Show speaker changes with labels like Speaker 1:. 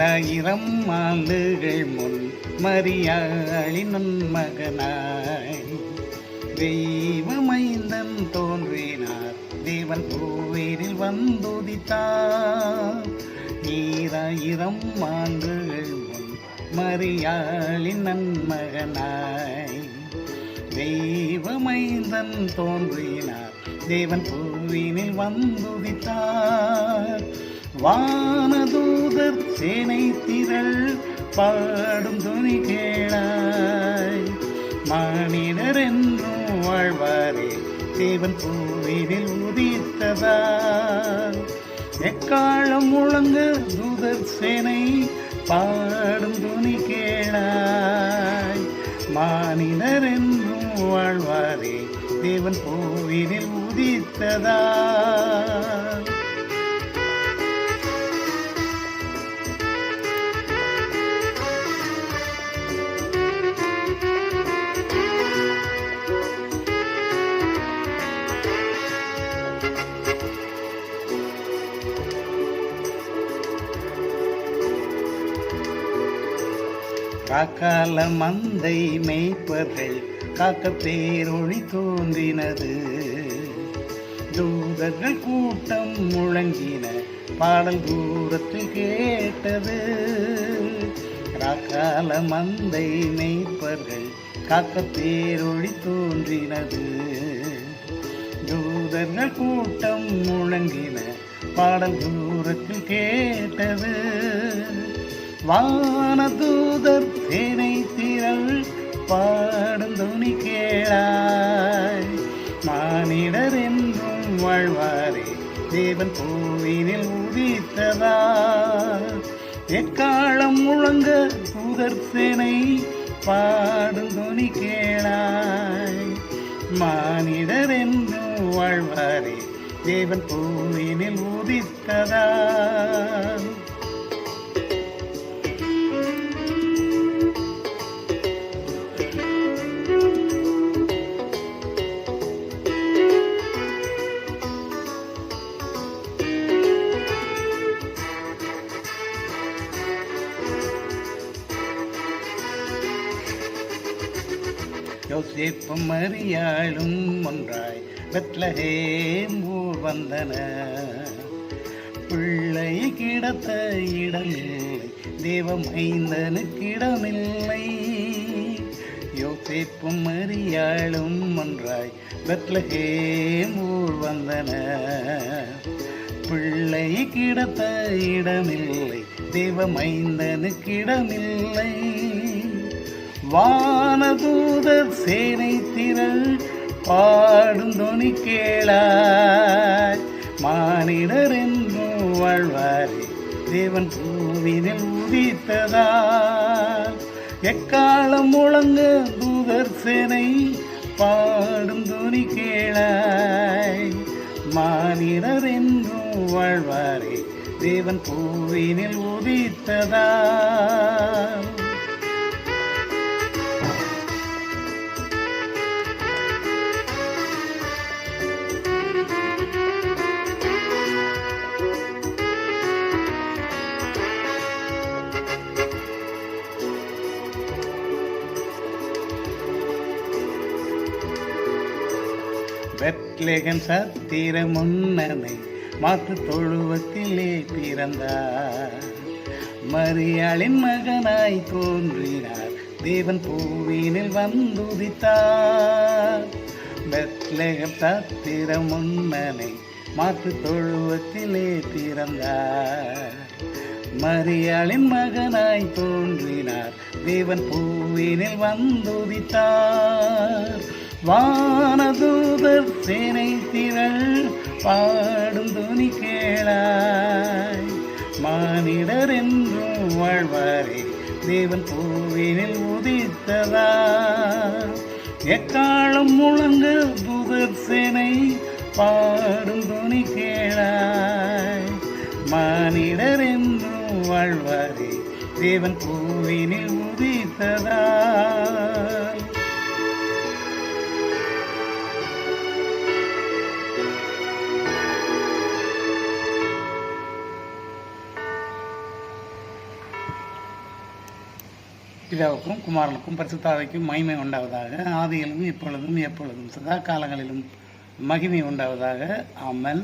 Speaker 1: ஈராயிரம் ஆண்டுகள் முன் மரியாளின் மகனாய் தெய்வமைந்தன் தோன்றினார். தேவன் பூவினில் வந்துதித்தார். ஈராயிரம் ஆண்டுகள் முன் மரியாளின் நன்மகனாய் தெய்வமைந்தன் தோன்றினார். தேவன் பூவினில் வந்துதித்தார். வானதூதர் சேனை திரள் பாடும் துணி கேளாய். மானிடர் என்றும் வாழ்வாரே தேவன் பூவினில் உதித்ததார். எக்காலம் முழங்க தூதர் சேனை பாடும் துணி கேளாய். மானிடர் என்றும் வாழ்வாரே தேவன் பூவினில் உதித்ததார். காக்கால மந்தை மேய்ப்பர்கள் காக்க பேரொழி தோன்றினது. தூதர்கள் கூட்டம் முழங்கின பாடல் தூரத்தில் கேட்டது. காக்கால மந்தை மேய்ப்பர்கள் காக்க பேரொழி தோன்றினது. தூதர்கள் கூட்டம் முழங்கின பாடல் தூரத்தில் கேட்டது. வானதூதர் சேனை திரள் பாடும் துணி கேளாய். மானிடர் என்றும் வாழ்வாரே தேவன் பூவினில் உதித்ததார். எக்காலம் முழங்க தூதர் சேனை பாடும் துணி கேளாய். மானிடர் என்றும் வாழ்வாரே தேவன் பூவினில் உதித்ததார். யோசேப்பும் மரியாளும் ஒன்றாய் பெத்லகேம் ஊர் வந்தனர். பிள்ளை கிடத்த இடமில்லை தேவமைந்தனுக்கு இடமில்லை. யோசேப்பும் மரியாளும் ஒன்றாய் பெத்லகேம் ஊர் வந்தனர். பிள்ளை கிடத்த இடமில்லை தேவமைந்தனுக்கு இடமில்லை. வானதூதர் சேனை திரள் பாடும் துணி கேளாய். மானிடர் என்றும் வாழ்வாரே தேவன் பூவினில் உதித்ததார். எக்காலம் முழங்க தூதர் சேனை பாடும் துணி கேளாய். மானிடர் என்றும் வாழ்வாரே தேவன் பூவினில் உதித்ததார். பெத்லகேம் சத்திர முன்னனை மாற்று தொழுவத்திலே பிறந்தார். மரியாளின் மகனாய் தோன்றினார். தேவன் பூவினில் வந்துதித்தார். பெத்லகேம் சத்திர முன்னனை மாற்று தொழுவத்திலே பிறந்தார். மரியாளின் மகனாய் தோன்றினார். தேவன் பூவினில் வந்துதித்தார். வானதூதர் சேனை திரள் பாடும் துணி கேளாய். மானிடர் என்றும் வாழ்வாரே தேவன் பூவினில் உதித்ததார். எக்காலம் முழங்க தூதர் சேனை பாடும் துணி கேளாய். மானிடர் என்றும் வாழ்வாரே தேவன் பூவினில் உதித்ததார். பிதாவுக்கும் குமாரனுக்கும் பரிசுத்தாவிக்கும் மகிமை உண்டாவதாக, ஆதியிலும் இப்பொழுதும் எப்பொழுதும் சதா காலங்களிலும் மகிமை உண்டாவதாக. ஆமென்.